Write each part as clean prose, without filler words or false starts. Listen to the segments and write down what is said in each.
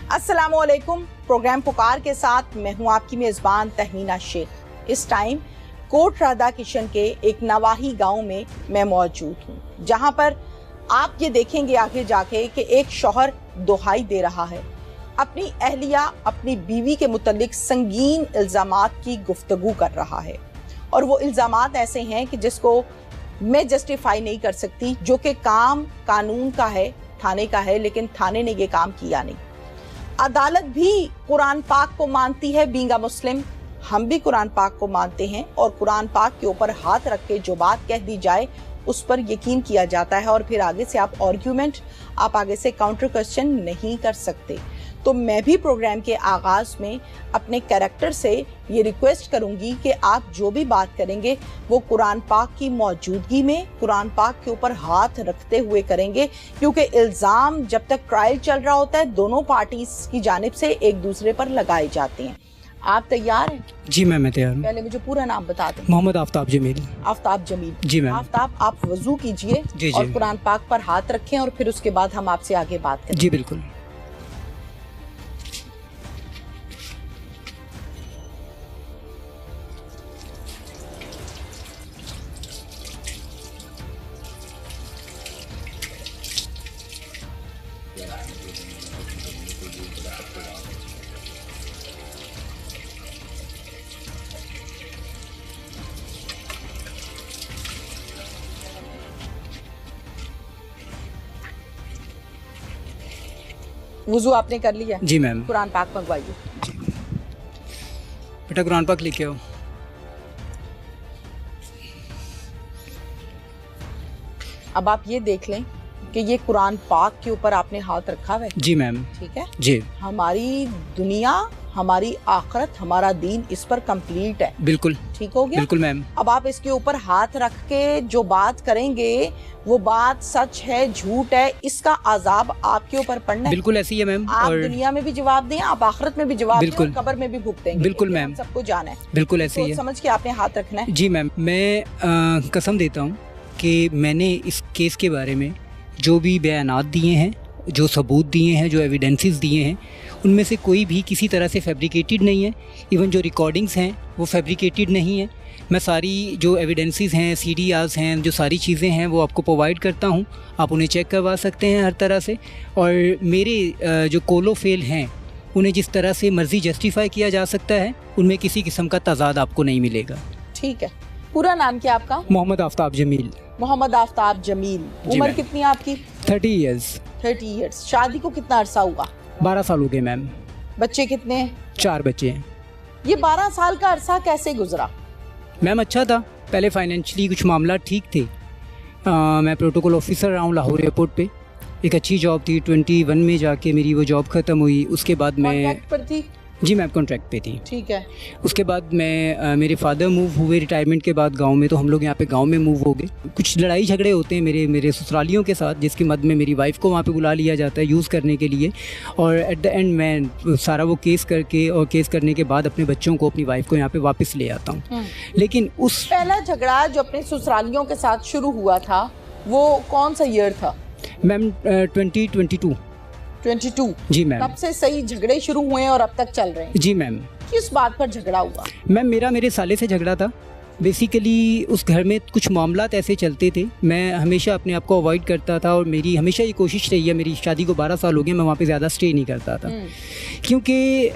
अस्सलामुअलैकुम। प्रोग्राम पुकार के साथ मैं हूं आपकी मेजबान तहमीना शेख। इस टाइम कोट राधा किशन के एक नवाही गांव में मैं मौजूद हूं, जहां पर आप ये देखेंगे आगे जाके कि एक शौहर दुहाई दे रहा है, अपनी अहलिया अपनी बीवी के मुतल्लिक संगीन इल्जामात की गुफ्तगू कर रहा है। और वो इल्जामात ऐसे हैं कि जिसको मैं जस्टिफाई नहीं कर सकती, जो कि काम कानून का है, थाने का है, लेकिन थाने ने ये काम किया नहीं। अदालत भी कुरान पाक को मानती है, बीइंग अ मुस्लिम हम भी कुरान पाक को मानते हैं, और कुरान पाक के ऊपर हाथ रख के जो बात कह दी जाए उस पर यकीन किया जाता है, और फिर आगे से आप आर्ग्यूमेंट, आप आगे से काउंटर क्वेश्चन नहीं कर सकते। तो मैं भी प्रोग्राम के आगाज में अपने कैरेक्टर से ये रिक्वेस्ट करूंगी कि आप जो भी बात करेंगे वो कुरान पाक की मौजूदगी में, कुरान पाक के ऊपर हाथ रखते हुए करेंगे, क्योंकि इल्ज़ाम जब तक ट्रायल चल रहा होता है दोनों पार्टीज की जानिब से एक दूसरे पर लगाए जाते हैं। आप तैयार हैं? जी मैम, मैं तैयार हूँ। पहले मुझे पूरा नाम बता दें। मोहम्मद आफ्ताब जमील। आफ्ताब जमील। जी मैम। आफ्ताब, आप वजू कीजिए और कुरान पाक पर हाथ रखें, और फिर उसके बाद हम आपसे आगे बात करें। जी बिल्कुल। वुजू आपने कर लिया? जी मैम। कुरान पाक मंगवाइए। बेटा कुरान पाक लेके आओ। अब आप ये देख लें कि ये कुरान पाक के ऊपर आपने हाथ रखा हुआ है। जी मैम। ठीक है जी। हमारी दुनिया, हमारी आखिरत, हमारा दीन इस पर कंप्लीट है। बिल्कुल ठीक हो गया? बिल्कुल मैम। अब आप इसके ऊपर हाथ रख के जो बात करेंगे वो बात सच है झूठ है, इसका अजाब आपके ऊपर पड़ना है। बिल्कुल ऐसी है मैम। आप और दुनिया में भी जवाब दें, आप आखिरत में भी जवाब दें, और कब्र में भी भुगतेंगे। बिल्कुल मैम, सबको जाना है। बिल्कुल ऐसी है। समझ के आपने हाथ रखना है। जी मैम। मैं कसम देता हूँ कि मैंने इस केस के बारे में जो भी बयानात दिए हैं, जो सबूत दिए हैं, जो एविडेंसेस दिए हैं, उनमें से कोई भी किसी तरह से फैब्रिकेटेड नहीं है। इवन जो रिकॉर्डिंग्स हैं वो फैब्रिकेटेड नहीं है। मैं सारी जो एविडेंसेस हैं, CDRs हैं, जो सारी चीज़ें हैं वो आपको प्रोवाइड करता हूँ। आप उन्हें चेक करवा सकते हैं हर तरह से। और मेरे जो कोलो फेल हैं उन्हें जिस तरह से मर्जी जस्टिफाई किया जा सकता है, उनमें किसी किस्म का तजाद आपको नहीं मिलेगा। ठीक है। पूरा नाम क्या आपका? मोहम्मद आफ्ताब जमील। मोहम्मद आफ्ताब जमील। उम्र कितनी है आपकी? 30 ईयर्स। 30 ईयर्स। शादी को कितना अरसा हुआ? 12 साल हो गए मैम। बच्चे कितने हैं? 4 बच्चे हैं। ये 12 साल का अरसा कैसे गुजरा? मैम अच्छा था, पहले फाइनेंशियली कुछ मामला ठीक थे। मैं प्रोटोकॉल ऑफिसर रहा हूँ लाहौर एयरपोर्ट पे। एक अच्छी जॉब थी। 21 में जाके मेरी वो जॉब ख़त्म हुई। उसके बाद मैं कॉन्ट्रैक्ट पर थी? जी मैम, कॉन्ट्रैक्ट पे थी। ठीक है। उसके बाद मैं मेरे फादर मूव हुए रिटायरमेंट के बाद गांव में, तो हम लोग यहाँ पे गांव में मूव हो गए। कुछ लड़ाई झगड़े होते हैं मेरे ससुरालियों के साथ, जिसके मद में मेरी वाइफ को वहाँ पे बुला लिया जाता है यूज़ करने के लिए। और एट द एंड मैं सारा वो केस करके, और केस करने के बाद अपने बच्चों को, अपनी वाइफ को यहाँ पे वापस ले आता हूँ। लेकिन उस पहला झगड़ा जो अपने ससुरालियों के साथ शुरू हुआ था वो कौन सा ईयर था? मैम 2022। 22? जी मैम। तब से सही झगड़े शुरू हुए हैं और अब तक चल रहे हैं? जी मैम। किस बात पर झगड़ा हुआ? मैम मेरे साले से झगड़ा था। बेसिकली उस घर में कुछ मामलात ऐसे चलते थे, मैं हमेशा अपने आप को अवॉइड करता था, और मेरी हमेशा ये कोशिश रही है, मेरी शादी को 12 साल हो गए, मैं वहाँ पे ज़्यादा स्टे नहीं करता था। क्योंकि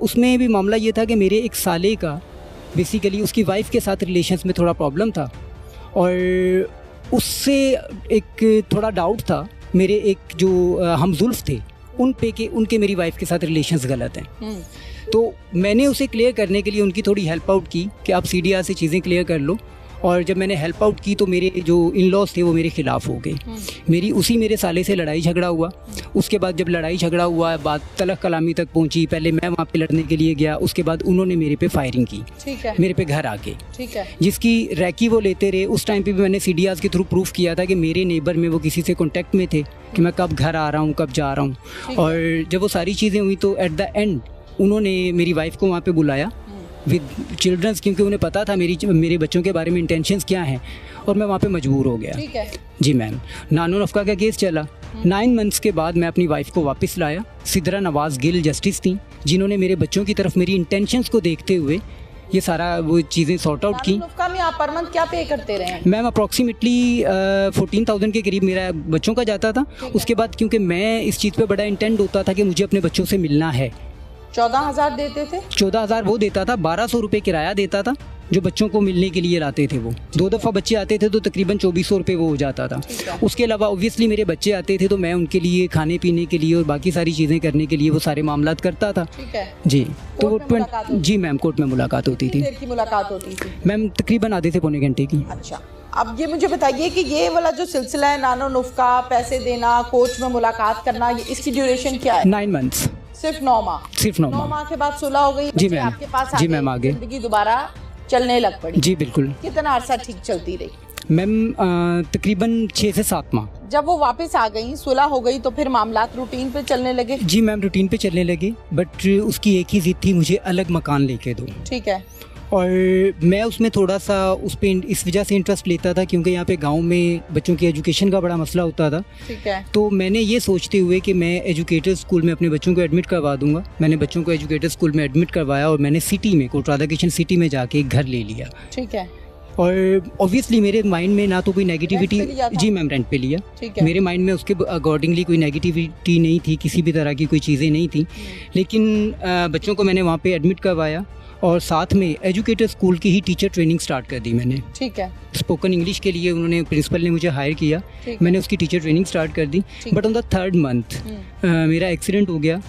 उसमें भी मामला ये था कि मेरे एक साले का बेसिकली उसकी वाइफ के साथ रिलेशंस में थोड़ा प्रॉब्लम था, और उससे एक थोड़ा डाउट था। मेरे एक जो हमजुल्फ थे उन पे के उनके मेरी वाइफ के साथ रिलेशंस गलत हैं। तो मैंने उसे क्लियर करने के लिए उनकी थोड़ी हेल्प आउट की कि आप CDR से चीज़ें क्लियर कर लो। और जब मैंने हेल्प आउट की तो मेरे जो इन लॉज थे वो मेरे ख़िलाफ़ हो गए। मेरे साले से लड़ाई झगड़ा हुआ। उसके बाद जब लड़ाई झगड़ा हुआ, बात तलख कलामी तक पहुंची। पहले मैं वहाँ पे लड़ने के लिए गया, उसके बाद उन्होंने मेरे पे फायरिंग की। ठीक है। मेरे पे घर आके। ठीक है। जिसकी रैकी वो लेते रहे। उस टाइम पे भी मैंने CDRs के थ्रू प्रूफ किया था कि मेरे नेबर में वो किसी से कॉन्टैक्ट में थे कि मैं कब घर आ रहा हूँ, कब जा रहा हूँ। और जब वो सारी चीज़ें हुई तो एट द एंड उन्होंने मेरी वाइफ को वहाँ पे बुलाया विद चिल्ड्रंस, क्योंकि उन्हें पता था मेरे बच्चों के बारे में इंटेंशंस क्या हैं, और मैं वहाँ पे मजबूर हो गया। ठीक है जी मैम। नानो नफका का केस चला। 9 मंथ्स के बाद मैं अपनी वाइफ को वापस लाया। सिद्रा नवाज गिल जस्टिस थी, जिन्होंने मेरे बच्चों की तरफ मेरी इंटेंशंस को देखते हुए ये सारा वो चीज़ें सॉर्ट आउट की। नफका में आप पर मंथ क्या पे करते रहे हैं? मैम अप्रॉक्सीमेटली 14,000 के करीब मेरा बच्चों का जाता था। उसके बाद क्योंकि मैं इस चीज़ पे बड़ा इंटेंट होता था कि मुझे अपने बच्चों से मिलना है। 14,000 देते थे? 14,000 वो देता था, 1,200 रुपये किराया देता था जो बच्चों को मिलने के लिए लाते थे। वो 2 दफ़ा बच्चे आते थे तो तकरीबन 2,400 रुपये वो हो जाता था। उसके अलावा ऑब्वियसली मेरे बच्चे आते थे तो मैं उनके लिए खाने पीने के लिए और बाकी सारी चीज़ें करने के लिए वो सारे मामलात करता था। ठीक है जी। तो कोर्ट में मुलाकात होती? जी मैम, कोर्ट में मुलाकात होती थी। कितनी देर की मुलाकात होती थी? मैम तकरीबन आधे से पौने घंटे की। अच्छा, अब ये मुझे बताइए कि ये वाला जो सिलसिला है नानो नुफ्का, पैसे देना, कोर्ट में मुलाकात करना, ये इसकी ड्यूरेशन क्या है? 9 मंथ्स। सिर्फ 9 माह? सिर्फ 9 9 माह के बाद सुलह हो गई? जी बच्चे मैम। आपके पास जी मैम, आ गए। जिंदगी दोबारा चलने लग पड़ी? जी बिल्कुल। कितना अरसा ठीक चलती रही? मैम तकरीबन 6 से 7 माह। जब वो वापस आ गई, सुलह हो गई, तो फिर मामलात रूटीन पे चलने लगे? जी मैम, रूटीन पे चलने लगे, बट उसकी एक ही जिद थी, मुझे अलग मकान लेके दो। ठीक है। और मैं उसमें थोड़ा सा उस पे इस वजह से इंटरेस्ट लेता था क्योंकि यहाँ पे गांव में बच्चों की एजुकेशन का बड़ा मसला होता था। ठीक है। तो मैंने ये सोचते हुए कि मैं एजुकेटर स्कूल में अपने बच्चों को एडमिट करवा दूंगा, मैंने बच्चों को एजुकेटर स्कूल में एडमिट करवाया और मैंने सिटी में कोट राधा किशन सिटी में जाके एक घर ले लिया। ठीक है। और ऑब्वियसली मेरे माइंड में ना तो कोई नेगेटिविटी। रेंट पे लिया था? जी मैम, रेंट पे लिया। ठीक है। मेरे माइंड में उसके अकॉर्डिंगली कोई नेगेटिविटी नहीं थी, किसी भी तरह की कोई चीज़ें नहीं थी। लेकिन बच्चों को मैंने वहाँ पे एडमिट करवाया और साथ में एजुकेटर स्कूल की ही टीचर ट्रेनिंग स्टार्ट कर दी मैंने। ठीक है। स्पोकन इंग्लिश के लिए उन्होंने, प्रिंसिपल ने मुझे हायर किया, मैंने उसकी टीचर ट्रेनिंग स्टार्ट कर दी। But on the 3rd month मेरा एक्सीडेंट हो गया।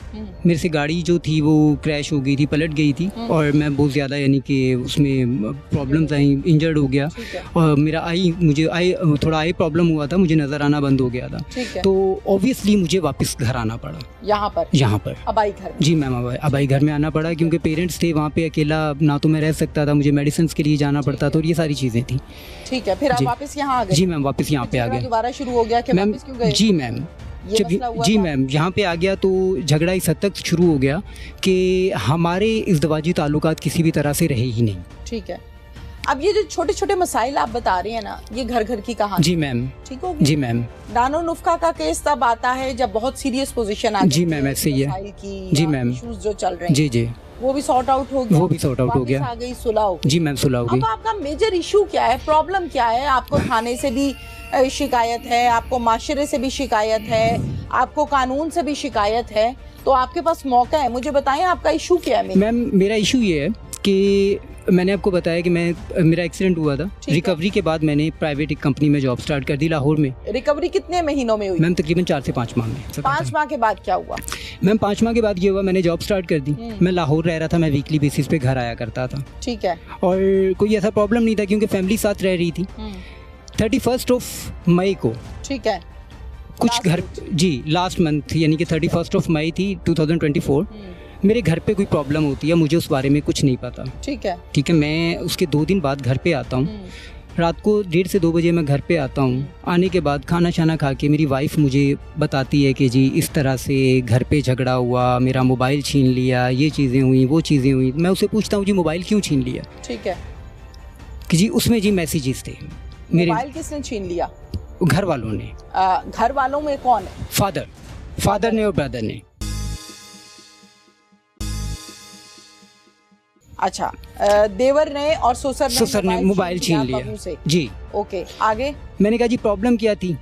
मेरे से गाड़ी जो थी वो क्रैश हो गई थी, पलट गई थी और मैं बहुत ज़्यादा यानी कि उसमें प्रॉब्लम्स आई, इंजर्ड हो गया। और मेरा मुझे थोड़ा आई प्रॉब्लम हुआ था, मुझे नज़र आना बंद हो गया था। तो ऑब्वियसली मुझे वापस घर आना पड़ा। यहाँ पर अबाई घर? जी मैम, अबाई घर में आना पड़ा क्योंकि पेरेंट्स थे वहाँ पे, अकेला ना तो मैं रह सकता था, मुझे मेडिसिन के लिए जाना पड़ता था और ये सारी चीज़ें थी। ठीक है, फिर आप वापस यहाँ आ गए? जी मैम, वापस यहाँ पे आ गए। दोबारा शुरू हो गया कि वापस क्यों गए? जी मैम, जी मैम, यहाँ पे आ गया तो झगड़ा इस हद तक शुरू हो गया कि हमारे इज़्दवाजी ताल्लुकात किसी भी तरह से रहे ही नहीं। ठीक है। अब ये जो छोटे छोटे मसाइल आप बता रहे हैं ना, ये घर घर की कहानी? जी मैम। ठीक हो? जी मैम। नानो नुफ्का का केस तब आता है जब बहुत सीरियस पोजीशन आ गई। जी मैम, ऐसे ही है। जी मैम, इश्यूज जो चल रहे हैं। जी वो भी सॉर्ट आउट हो गया? वो भी सॉर्ट आउट हो गया। आ गई, सुलह हो गई? जी मैम, सुलह हो गई। अब आपका मेजर इशू क्या है, प्रॉब्लम क्या है? आपको थाने से भी शिकायत है, आपको माशरे से भी शिकायत है, आपको कानून से भी शिकायत है, तो आपके पास मौका है, मुझे बताएं आपका इशू क्या है? मैम मेरा इशू ये है कि मैंने आपको बताया कि मेरा एक्सीडेंट हुआ था। रिकवरी के बाद मैंने प्राइवेट एक कंपनी में जॉब स्टार्ट कर दी लाहौर में। रिकवरी कितने महीनों में हुई? मैम तकरीबन 4 से 5 माह में। 5 माह के बाद क्या हुआ? मैम 5 माह के बाद ये हुआ, मैंने जॉब स्टार्ट कर दी। मैं लाहौर रह रहा था, मैं वीकली बेसिस पे घर आया करता था। ठीक है। और कोई ऐसा प्रॉब्लम नहीं था क्योंकि फैमिली साथ रह रही थी। 31 मई को, ठीक है, कुछ घर, जी लास्ट मंथ यानी कि 31 मई थी 2024, मेरे घर पे कोई प्रॉब्लम होती है, मुझे उस बारे में कुछ नहीं पता। ठीक है। ठीक है, मैं उसके 2 दिन बाद घर पे आता हूँ। रात को 1:30 से 2 बजे मैं घर पे आता हूँ। आने के बाद खाना शाना खा के मेरी वाइफ मुझे बताती है कि जी इस तरह से घर पे झगड़ा हुआ, मेरा मोबाइल छीन लिया, ये चीज़ें हुई, वो चीज़ें हुई। मैं उससे पूछता हूँ जी मोबाइल क्यों छीन लिया? ठीक है। कि जी उसमें जी मैसेजेस थे मेरे। मोबाइल किसने छीन लिया? घर वालों ने। घर वालों में कौन है? फादर ने और ब्रदर ने। अच्छा, देवर ने और ससुर ने मोबाइल छीन लिया जी। ओके, आगे? मैंने कहा जी प्रॉब्लम क्या थी?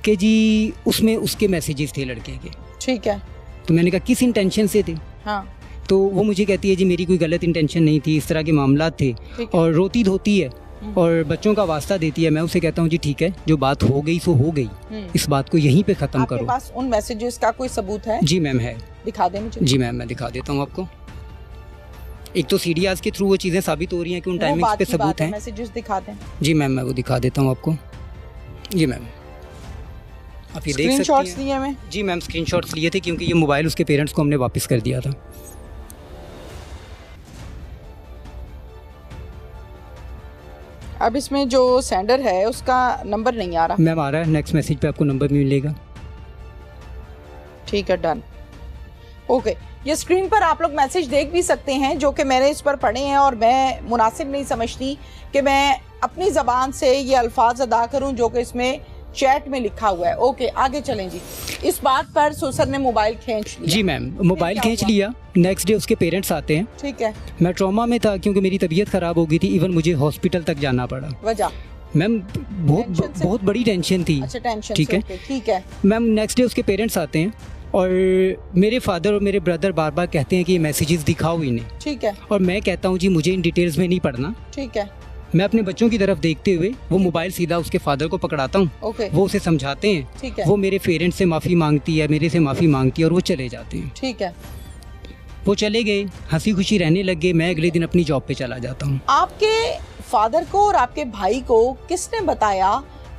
कि जी उसमें उसके मैसेजेस थे लड़के के। ठीक है। तो मैंने कहा किस इंटेंशन से थे? हाँ। तो वो मुझे कहती है जी मेरी कोई गलत इंटेंशन नहीं थी, इस तरह के मामला थे। और रोती धोती है और बच्चों का वास्ता देती है। मैं उसे कहता हूँ जी ठीक है, जो बात हो गई सो हो गई, इस बात को यहीं पे खत्म करो। आपके पास उन मैसेजेस का कोई सबूत है? जी मैम है। दिखा दें मुझे। जी मैम, मैं दिखा देता हूँ आपको। एक तो सीडीआरस के थ्रू वो चीज़ें साबित हो रही हैं कि उन टाइमिंग्स पे सबूत हैं। मैसेजेस दिखा दें। जी मैम, मैं वो दिखा देता हूँ आपको। जी मैम, आप ये देख सकते हैं। स्क्रीनशॉट्स लिए मैं? जी मैम, स्क्रीनशॉट्स लिए थे क्योंकि ये मोबाइल उसके पेरेंट्स को हमने वापस कर दिया था। अब इसमें जो सेंडर है उसका नंबर नहीं आ रहा। मैम आ रहा है, नेक्स्ट मैसेज पे आपको नंबर मिलेगा। ठीक है, डन। ओके, ये स्क्रीन पर आप लोग मैसेज देख भी सकते हैं जो कि मैंने इस पर पढ़े हैं, और मैं मुनासिब नहीं समझती कि मैं अपनी ज़बान से ये अल्फाज अदा करूं जो कि इसमें चैट में लिखा हुआ है। ओके, आगे चलें जी। इस बात पर सुसर ने मोबाइल खींच लिया। जी मैम, मोबाइल खींच लिया। नेक्स्ट डे उसके पेरेंट्स आते हैं। ठीक है। मैं ट्रॉमा में था क्योंकि मेरी तबीयत ख़राब हो गई थी, इवन मुझे हॉस्पिटल तक जाना पड़ा। वजह मैम बहुत बड़ी टेंशन थी। अच्छा, टेंशन। ठीक है, ठीक है मैम। नेक्स्ट डे उसके पेरेंट्स आते हैं और मेरे फादर और मेरे ब्रदर बार बार कहते हैं कि ये मैसेजेस दिखाओ इन्हें। ठीक है। और मैं कहता हूँ जी मुझे इन डिटेल्स में नहीं पढ़ना। ठीक है। मैं अपने बच्चों की तरफ देखते हुए वो मोबाइल सीधा उसके फादर को पकड़ाता हूँ। ओके। वो उसे समझाते हैं। ठीक है। वो मेरे पेरेंट्स से माफ़ी मांगती है, मेरे से माफ़ी मांगती है और वो चले जाते हैं। ठीक है। वो चले गए, हंसी खुशी रहने लग गए। मैं अगले दिन अपनी जॉब पे चला जाता हूँ। आपके फादर को और आपके भाई को किसने बताया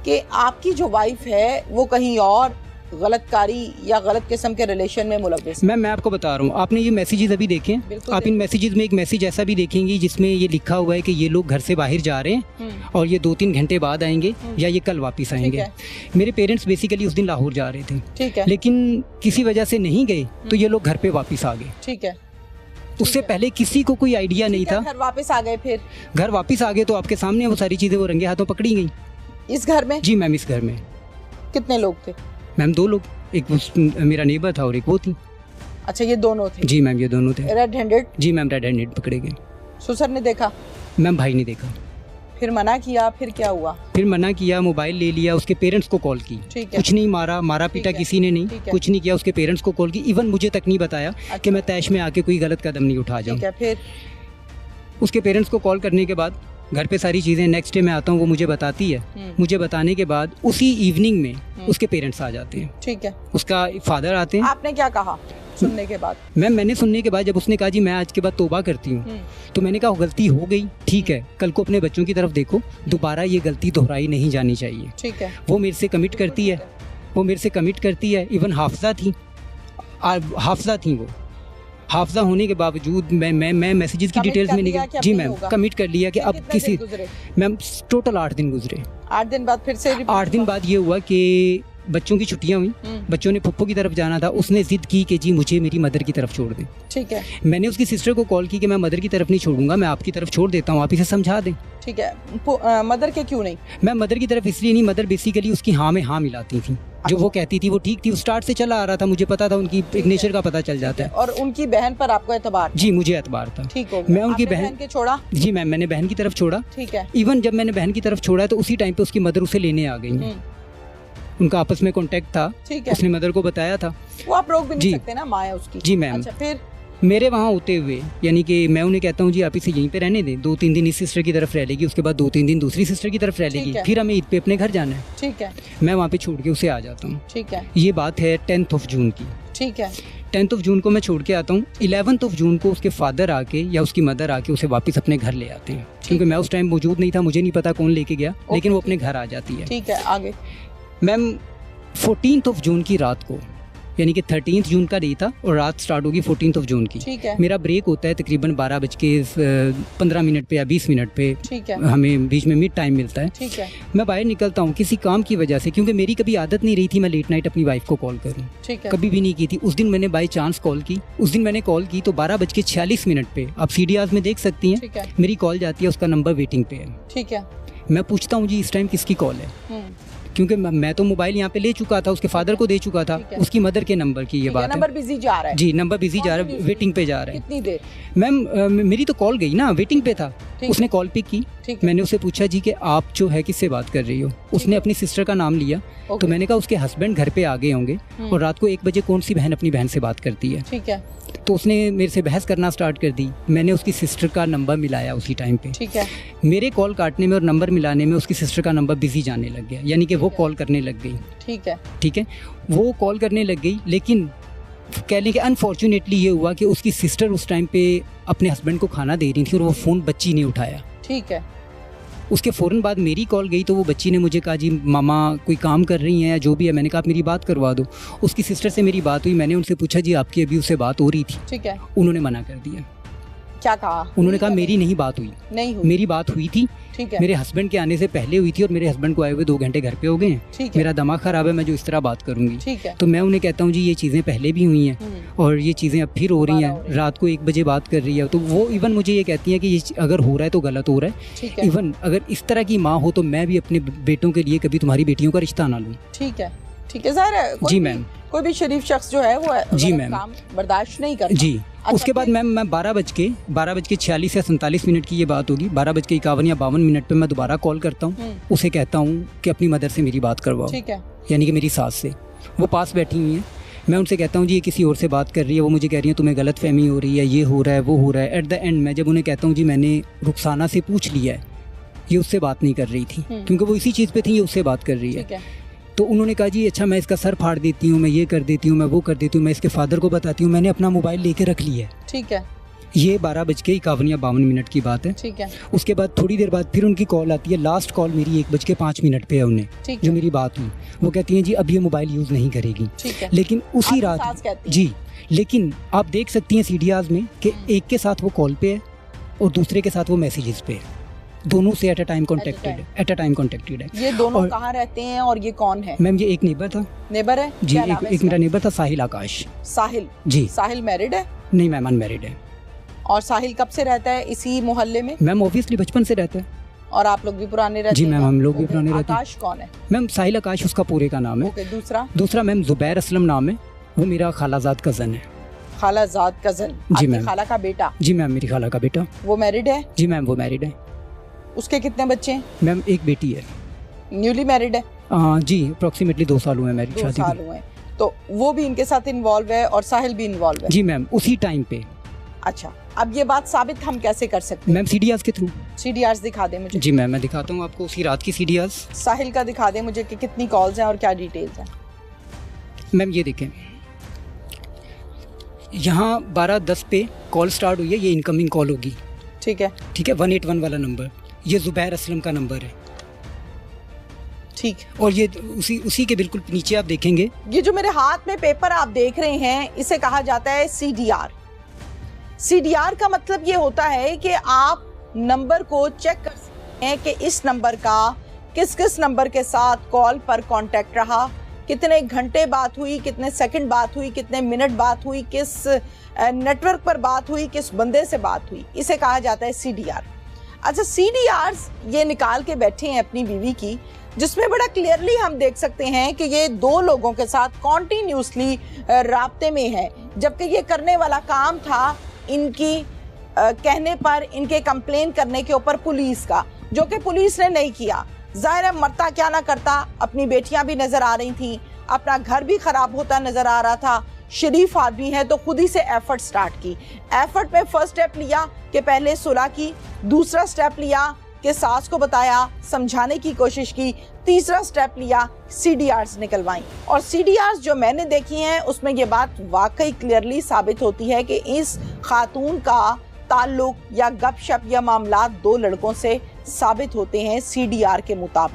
कि आपकी जो वाइफ है वो कहीं और गलतकारी या गलत किस्म के रिलेशन में मुलव्विस? मैम मैं आपको बता रहा हूँ, आपने ये मैसेजेस अभी देखे हैं? आप इन मैसेजेस में एक मैसेज ऐसा भी देखेंगी जिसमें ये लिखा हुआ है कि ये लोग घर से बाहर जा रहे हैं और ये 2-3 घंटे बाद आएंगे या ये कल वापस आएंगे। मेरे पेरेंट्स बेसिकली उस दिन लाहौर जा रहे थे। ठीक है। लेकिन किसी वजह से नहीं गए तो ये लोग घर पे वापस आ गए। ठीक है। उससे पहले किसी को कोई आइडिया नहीं था। घर वापस आ गए? फिर घर वापस आ गए तो आपके सामने वो सारी चीज़ें वो रंगे हाथों पकड़ी गई। इस घर में? जी मैम, इस घर में। कितने लोग थे? मैम 2 लोग, एक मेरा नेबर था और एक वो थी। अच्छा, ये दोनों थे? जी मैम, ये दोनों थे। Red handed? जी मैम, रेड हैंडेड पकड़े गए। सुसर ने देखा? मैम भाई ने देखा। फिर मना किया? फिर क्या हुआ? फिर मना किया, मोबाइल ले लिया, उसके पेरेंट्स को कॉल की। कुछ नहीं मारा पीटा किसी ने नहीं, कुछ नहीं किया। उसके पेरेंट्स को कॉल की, इवन मुझे तक नहीं बताया कि मैं तैश में आके कोई गलत कदम नहीं उठा जाऊँ। फिर उसके पेरेंट्स को कॉल करने के बाद घर पे सारी चीज़ें, नेक्स्ट डे मैं आता हूँ, वो मुझे बताती है। मुझे बताने के बाद उसी इवनिंग में उसके पेरेंट्स आ जाते हैं। ठीक है। उसका फादर आते हैं। आपने क्या कहा सुनने के बाद? मैंने सुनने के बाद जब उसने कहा जी मैं आज के बाद तौबा करती हूँ, तो मैंने कहा गलती हो गई, ठीक है, कल को अपने बच्चों की तरफ देखो, दोबारा ये गलती दोहराई नहीं जानी चाहिए। ठीक है। वो मेरे से कमिट करती है। इवन हाफजा थी वो। हाफजा होने के बावजूद मैं मैसेजेस की डिटेल्स में नहीं। जी मैम, कमिट कर लिया कि अब किसी, मैम टोटल 8 दिन गुजरे। 8 दिन बाद फिर से 8 दिन बाद ये हुआ कि बच्चों की छुट्टियां हुई, बच्चों ने पप्पू की तरफ जाना था। उसने जिद की कि जी मुझे मेरी मदर की तरफ छोड़ दें। ठीक है। मैंने उसकी सिस्टर को कॉल की कि मैं मदर की तरफ नहीं छोड़ूंगा, मैं आपकी तरफ छोड़ देता हूँ, आप इसे समझा दें। ठीक है। मदर के क्यों नहीं? मैं मदर की तरफ इसलिए नहीं, मदर बेसिकली उसकी हाँ में हाँ मिलाती थी। जो वो कहती थी वो ठीक थी, वो स्टार्ट से चला आ रहा था, मुझे पता था, उनकी एक नेचर का पता चल जाता है। और उनकी बहन पर आपको एतबार? जी मुझे एतबार था। ठीक हो, मैं उनकी बहन के छोड़ा? जी मैम, मैंने बहन की तरफ छोड़ा। ठीक है। इवन जब मैंने बहन की तरफ छोड़ा तो उसी टाइम पे उसकी मदर उसे लेने आ गई। उनका आपस में कांटेक्ट था। ठीक है। उसने मदर को बताया था। वो आप रोक भी नहीं सकते ना, माँ है उसकी। जी मैम। अच्छा, फिर मेरे वहाँ होते हुए, यानी कि मैं उन्हें कहता हूँ जी आप इसे यहीं पे रहने दें, 2-3 दिन इस सिस्टर की तरफ रह लेगी, उसके बाद 2-3 दिन दूसरी सिस्टर की तरफ रह लेगी, फिर हमें ईद पे अपने घर जाना है। ठीक है। मैं वहाँ पे छोड़ के उसे आ जाता हूँ। ठीक है। ये बात है 10 जून की। ठीक है। 10 जून को मैं छोड़ के आता हूँ। 11 जून को उसके फादर आके या उसकी मदर आके उसे वापस अपने घर ले आते हैं, क्योंकि मैं उस टाइम मौजूद नहीं था, मुझे नहीं पता कौन लेके गया, लेकिन वो अपने घर आ जाती है। ठीक है, आगे। मैम 14 जून की रात को, यानी कि 13 जून का डे था और रात स्टार्ट होगी 14 जून की। ठीक है। मेरा ब्रेक होता है तकरीबन 12:15 पे या 20 मिनट पे। ठीक है। हमें बीच में मिड टाइम मिलता है। ठीक है। मैं बाहर निकलता हूँ किसी काम की वजह से, क्योंकि मेरी कभी आदत नहीं रही थी मैं लेट नाइट अपनी वाइफ को कॉल करूँ। ठीक है। कभी भी नहीं की थी। उस दिन मैंने बाई चांस कॉल की। उस दिन मैंने कॉल की तो 12:46 पे, आप CDRs में देख सकती हैं, मेरी कॉल जाती है, उसका नंबर वेटिंग पे है। ठीक है। मैं पूछता हूँ जी इस टाइम किसकी कॉल है, क्योंकि मैं तो मोबाइल यहाँ पे ले चुका था, उसके फादर को दे चुका था, उसकी मदर के नंबर की ये बात है। नंबर बिजी जा रहा है? जी, नंबर बिजी जा रहा है, वेटिंग पे जा रहा है। कितनी देर? मैम मेरी तो कॉल गई ना, वेटिंग पे था। उसने कॉल पिक की। मैंने उसे पूछा जी कि आप जो है किससे बात कर रही हो। उसने अपनी सिस्टर का नाम लिया। तो मैंने कहा उसके हस्बैंड घर पे आ गए होंगे और रात को 1 बजे कौन सी बहन अपनी बहन से बात करती है। ठीक है। तो उसने मेरे से बहस करना स्टार्ट कर दी। मैंने उसकी सिस्टर का नंबर मिलाया उसी टाइम पे। ठीक है। मेरे कॉल काटने में और नंबर मिलाने में उसकी सिस्टर का नंबर बिजी जाने लग गया, यानी कि वो कॉल करने लग गई। ठीक है। ठीक है, वो कॉल करने लग गई, लेकिन कह लें कि अनफॉर्चुनेटली ये हुआ कि उसकी सिस्टर उस टाइम पे अपने हस्बैंड को खाना दे रही थी और वो फ़ोन बच्ची ने उठाया। ठीक है। उसके फ़ौरन बाद मेरी कॉल गई तो वो बच्ची ने मुझे कहा जी मामा कोई काम कर रही हैं या जो भी है। मैंने कहा आप मेरी बात करवा दो। उसकी सिस्टर से मेरी बात हुई, मैंने उनसे पूछा जी आपकी अभी उससे बात हो रही थी? ठीक है। उन्होंने मना कर दिया। क्या कहा? उन्होंने कहा मेरी नहीं बात हुई। नहीं हुई? मेरी बात हुई थी, ठीक है। मेरे हस्बैंड के आने से पहले हुई थी और मेरे हस्बैंड को आए हुए 2 घंटे घर पे हो गए हैं। ठीक है। मेरा दिमाग खराब है, मैं जो इस तरह बात करूंगी। ठीक है। तो मैं उन्हें कहता हूँ जी ये चीज़ें पहले भी हुई हैं और ये चीज़ें अब फिर हो रही हैं। रात को 1 बजे बात कर रही है, तो वो इवन मुझे ये कहती हैं कि ये अगर हो रहा है तो गलत हो रहा है। ठीक है। इवन अगर इस तरह की माँ हो तो मैं भी अपने बेटों के लिए कभी तुम्हारी बेटियों का रिश्ता ना लूँ। ठीक है, ठीक है सर। जी मैम। कोई भी शरीफ शख्स जो है वो जी मैम काम बर्दाश्त नहीं करता। जी। उसके बाद मैम मैं 12 बज के 46 या 47 मिनट की ये बात होगी, 12 बज के 51 या 52 मिनट पे मैं दोबारा कॉल करता हूँ। उसे कहता हूँ कि अपनी मदर से मेरी बात करवाओ। ठीक है। यानी कि मेरी सास से। वो पास बैठी हुई हैं। मैं उनसे कहता हूँ जी ये किसी और से बात कर रही है। वो मुझे कह रही है तुम्हें गलत फहमी हो रही है, ये हो रहा है, वो हो रहा है। एट द एंड मैं जब उन्हें कहता हूँ जी मैंने रुखसाना से पूछ लिया है, ये उससे बात नहीं कर रही थी क्योंकि वो इसी चीज़ पे थी, ये उससे बात कर रही है। तो उन्होंने कहा जी अच्छा मैं इसका सर फाड़ देती हूँ, मैं ये कर देती हूँ, मैं वो कर देती हूँ, मैं इसके फादर को बताती हूँ। मैंने अपना मोबाइल लेके रख लिया है। ठीक है। ये 12 बज के 51 या 52 मिनट की बात है। ठीक है। उसके बाद थोड़ी देर बाद फिर उनकी कॉल आती है। लास्ट कॉल मेरी 1 बज के 5 मिनट पे है उन्हें, जो मेरी बात हुई। वो कहती हैं जी अब ये मोबाइल यूज़ नहीं करेगी। ठीक है। लेकिन उसी रात जी, लेकिन आप देख सकती हैं सीडीआर्स में कि एक के साथ वो कॉल पे है और दूसरे के साथ वो मैसेजेस पे है। दोनों से एट अ टाइम कॉन्टेक्टेड है। ये दोनों कहाँ रहते हैं और ये कौन है? मैम ये एक नेबर था। नेबर है जी, एक मेरा नेबर था साहिल आकाश। साहिल जी। साहिल मैरिड है? नहीं मैम अनमैरिड है। और साहिल कब से रहता है इसी मोहल्ले में? मैम ऑब्वियसली बचपन से रहता है। और आप लोग भी पुराने रहते हैं? जी मैम हम लोग भी पुराने रहते हैं। आकाश कौन है? मैम साहिल आकाश उसका पूरे का नाम है। ओके। दूसरा मैम जुबैर असलम नाम है, वो मेरा खालाजाद कज़न है। खालाजाद कज़न? जी मैम। खाला का बेटा? जी मैम मेरी खाला का बेटा। वो मैरिड है? जी मैम वो मैरिड है। उसके कितने बच्चे हैं? मैम एक बेटी है। न्यूली मैरिड है? जी अप्रोक्सीमेटली 2 साल हुए मैरिज शादी को। 2 साल हुए। तो वो भी इनके साथ इन्वॉल्व है और साहिल भी इन्वॉल्व है? जी मैम उसी टाइम पे। अच्छा, अब ये बात साबित हम कैसे कर सकते हैं? मैम सीडीआर्स के थ्रू। सीडीआर्स दिखा दे मुझे। जी मैम मैं दिखाता हूँ आपको उसी रात की सीडीआर्स। साहिल का दिखा दे मुझे कि कितनी कॉल्स हैं और क्या डिटेल्स हैं। मैम ये देखें, यहाँ 12:10 पे कॉल स्टार्ट हुई है, ये इनकमिंग कॉल होगी। ठीक है। 181 वाला नंबर, ये जुबैर असलम का नंबर है। ठीक। और ये उसी के बिल्कुल नीचे आप देखेंगे, ये जो मेरे हाथ में पेपर आप देख रहे हैं इसे कहा जाता है सीडीआर। सीडीआर का मतलब ये होता है कि आप नंबर को चेक कर सकते हैं कि इस नंबर का किस किस नंबर के साथ कॉल पर कांटेक्ट रहा, कितने घंटे बात हुई, कितने सेकंड बात हुई, कितने मिनट बात हुई, किस नेटवर्क पर बात हुई, किस बंदे से बात हुई। इसे कहा जाता है सीडीआर। अच्छा, सीडीआर्स ये निकाल के बैठे हैं अपनी बीवी की, जिसमें बड़ा क्लियरली हम देख सकते हैं कि ये 2 लोगों के साथ कॉन्टिन्यूसली राब्ते में है, जबकि ये करने वाला काम था इनकी कहने पर, इनके कंप्लेन करने के ऊपर पुलिस का, जो कि पुलिस ने नहीं किया। जाहिर है मरता क्या ना करता, अपनी बेटियां भी नजर आ रही थी, अपना घर भी खराब होता नजर आ रहा था, शरीफ आदमी है तो खुद ही से एफर्ट स्टार्ट की। एफर्ट में फर्स्ट स्टेप लिया कि पहले सुलह की, दूसरा स्टेप लिया कि सास को बताया, समझाने की कोशिश की, तीसरा स्टेप लिया सीडीआर्स निकलवाई। और सीडीआर्स जो मैंने देखी हैं उसमें ये बात वाकई क्लियरली साबित होती है कि इस खातून का ताल्लुक या गपशप या मामला 2 लड़कों से साबित होते हैं सीडीआर के मुताबिक।